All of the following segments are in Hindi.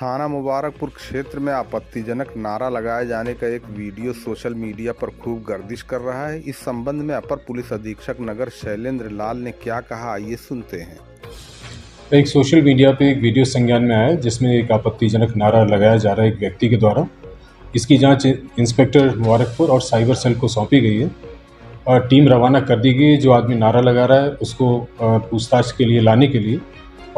थाना मुबारकपुर क्षेत्र में आपत्तिजनक नारा लगाए जाने का एक वीडियो सोशल मीडिया पर खूब गर्दिश कर रहा है। इस संबंध में अपर पुलिस अधीक्षक नगर शैलेंद्र लाल ने क्या कहा, आइए सुनते हैं। एक सोशल मीडिया पे एक वीडियो संज्ञान में आया है जिसमें एक आपत्तिजनक नारा लगाया जा रहा है एक व्यक्ति के द्वारा। इसकी जांच इंस्पेक्टर मुबारकपुर और साइबर सेल को सौंपी गई है और टीम रवाना कर दी गई है जो आदमी नारा लगा रहा है उसको पूछताछ के लिए लाने के लिए,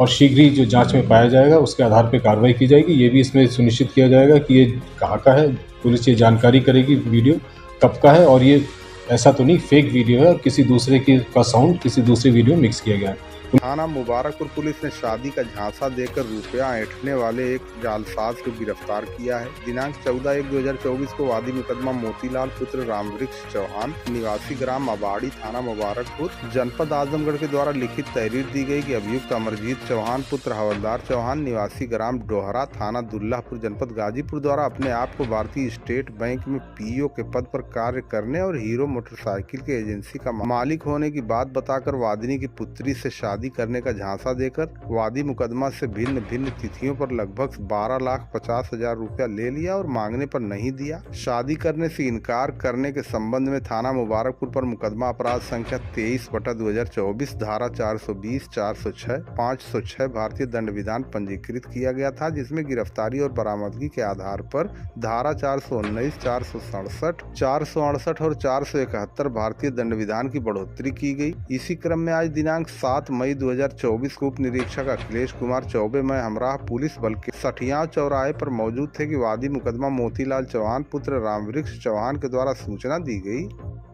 और शीघ्र ही जो जांच में पाया जाएगा उसके आधार पर कार्रवाई की जाएगी। ये भी इसमें सुनिश्चित किया जाएगा कि ये कहाँ का है। पुलिस ये जानकारी करेगी वीडियो कब का है, और ये ऐसा तो नहीं फेक वीडियो है और किसी दूसरे का साउंड किसी दूसरे वीडियो मिक्स किया गया है। थाना मुबारकपुर पुलिस ने शादी का झांसा देकर रुपया ऐंठने वाले एक जालसाज को गिरफ्तार किया है। दिनांक 14/1/2024 को वादी मुकदमा मोतीलाल पुत्र रामवृक्ष चौहान निवासी ग्राम अबाड़ी थाना मुबारकपुर जनपद आजमगढ़ के द्वारा लिखित तहरीर दी गई कि अभियुक्त अमरजीत चौहान पुत्र हवलदार चौहान निवासी ग्राम डोहरा थाना दुल्लापुर जनपद गाजीपुर द्वारा अपने आप को भारतीय स्टेट बैंक में पीओ के पद पर कार्य करने और हीरो मोटरसाइकिल के एजेंसी का मालिक होने की बात बताकर वादिनी की पुत्री से शादी करने का झांसा देकर वादी मुकदमा से भिन्न भिन्न तिथियों पर लगभग 12,50,000 रुपया ले लिया और मांगने पर नहीं दिया। शादी करने से इनकार करने के संबंध में थाना मुबारकपुर पर मुकदमा अपराध संख्या 23/2024 धारा 420, 406, 506 भारतीय दंड विधान पंजीकृत किया गया था, जिसमें गिरफ्तारी और बरामदगी के आधार पर धारा 419, 467, 468 और 471 भारतीय दंड विधान की बढ़ोतरी की गई। इसी क्रम में आज दिनांक 7 मई 2024 को उप निरीक्षक अखिलेश कुमार चौबे में हमराह पुलिस बल के सठियाव चौराहे पर मौजूद थे कि वादी मुकदमा मोतीलाल चौहान पुत्र रामवृक्ष चौहान के द्वारा सूचना दी गई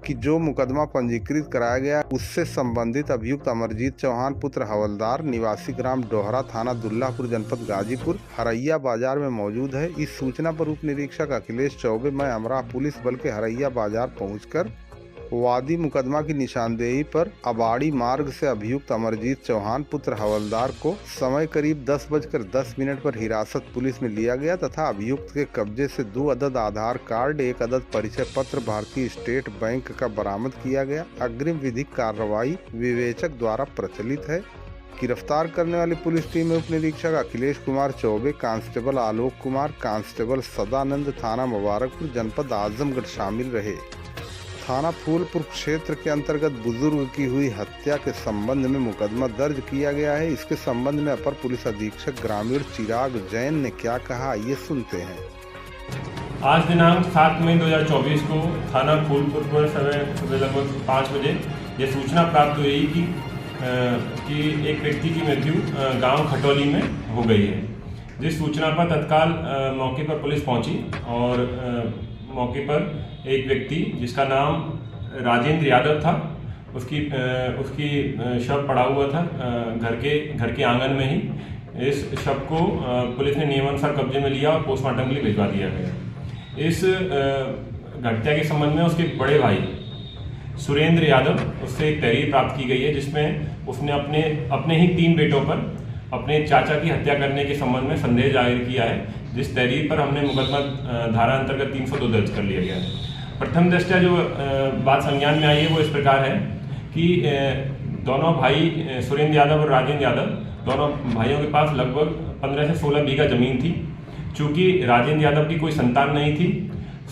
कि जो मुकदमा पंजीकृत कराया गया उससे संबंधित अभियुक्त अमरजीत चौहान पुत्र हवलदार निवासी ग्राम डोहरा थाना दुल्लापुर जनपद गाजीपुर हरैया बाजार में मौजूद है। इस सूचना पर उप निरीक्षक अखिलेश चौबे में हमराह पुलिस बल के हरैया बाजार पहुंचकर वादी मुकदमा की निशानदेही पर अबाड़ी मार्ग से अभियुक्त अमरजीत चौहान पुत्र हवलदार को समय करीब 10:10 पर हिरासत पुलिस में लिया गया तथा अभियुक्त के कब्जे से 2 अदद आधार कार्ड, 1 अदद परिचय पत्र भारतीय स्टेट बैंक का बरामद किया गया। अग्रिम विधिक कार्रवाई विवेचक द्वारा प्रचलित है। गिरफ्तार करने वाली पुलिस टीम में उप निरीक्षक अखिलेश कुमार चौबे, कांस्टेबल आलोक कुमार, कांस्टेबल सदानंद थाना मुबारकपुर जनपद आजमगढ़ शामिल रहे। थाना फूलपुर क्षेत्र के अंतर्गत बुजुर्ग की हुई हत्या के संबंध में मुकदमा दर्ज किया गया है। इसके संबंध में अपर पुलिस अधीक्षक ग्रामीण चिराग जैन ने क्या कहा, ये सुनते हैं। आज दिनांक 7 मई 2024 को थाना फूलपुर पर सुबह लगभग 5 बजे यह सूचना प्राप्त हुई कि एक व्यक्ति की मृत्यु गांव खटौली में हो गई है। जिस सूचना पर तत्काल मौके पर पुलिस पहुंची और मौके पर एक व्यक्ति जिसका नाम राजेंद्र यादव था, उसकी शव पड़ा हुआ था घर के आंगन में ही। इस शव को पुलिस ने नियमानुसार कब्जे में लिया और पोस्टमार्टम के लिए भिजवा दिया गया। इस घटना के संबंध में उसके बड़े भाई सुरेंद्र यादव उससे एक तहरीर प्राप्त की गई है जिसमें उसने अपने ही 3 बेटों पर अपने चाचा की हत्या करने के संबंध में संदेह जाहिर किया है, जिस तहरीर पर हमने मुकदमा धारा अंतर्गत 302 दर्ज कर लिया गया है। प्रथम दृष्टया जो बात संज्ञान में आई है वो इस प्रकार है कि दोनों भाई सुरेंद्र यादव और राजेंद्र यादव, दोनों भाइयों के पास लगभग 15 से 16 बीघा जमीन थी। चूँकि राजेंद्र यादव की कोई संतान नहीं थी,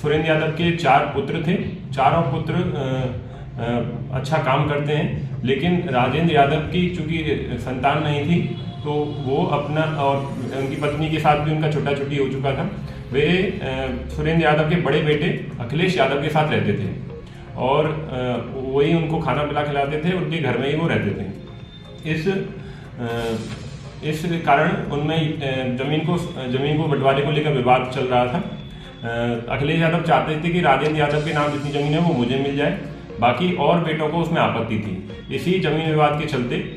सुरेंद्र यादव के 4 पुत्र थे। चारों पुत्र अच्छा काम करते हैं, लेकिन राजेंद्र यादव की चूँकि संतान नहीं थी तो वो अपना और उनकी पत्नी के साथ भी उनका छुट्टा छुट्टी हो चुका था। वे सुरेंद्र यादव के बड़े बेटे अखिलेश यादव के साथ रहते थे और वही उनको खाना पिला खिलाते थे, उनके घर में ही वो रहते थे। इस कारण उनमें जमीन को बंटवारे को लेकर विवाद चल रहा था। अखिलेश यादव चाहते थे कि राजेंद्र यादव के नाम जितनी जमीन है वो मुझे मिल जाए, बाकी और बेटों को उसमें आपत्ति थी। इसी जमीन विवाद के चलते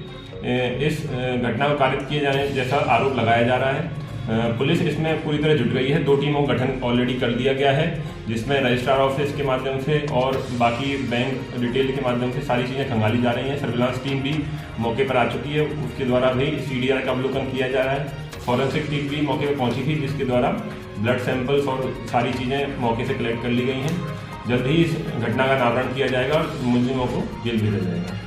इस घटना को कारित किए जाने जैसा आरोप लगाया जा रहा है। पुलिस इसमें पूरी तरह जुट गई है। 2 टीमों का गठन ऑलरेडी कर दिया गया है, जिसमें रजिस्ट्रार ऑफिस के माध्यम से और बाकी बैंक डिटेल के माध्यम से सारी चीज़ें खंगाली जा रही हैं। सर्विलांस टीम भी मौके पर आ चुकी है, उसके द्वारा भी CDR का अवलोकन किया जा रहा है। फॉरेंसिक टीम भी मौके पर पहुंची थी, जिसके द्वारा ब्लड सैंपल्स और सारी चीज़ें मौके से कलेक्ट कर ली गई हैं। जल्द ही इस घटना का अनावरण किया जाएगा और मुलजिमों को जेल भेजा जाएगा।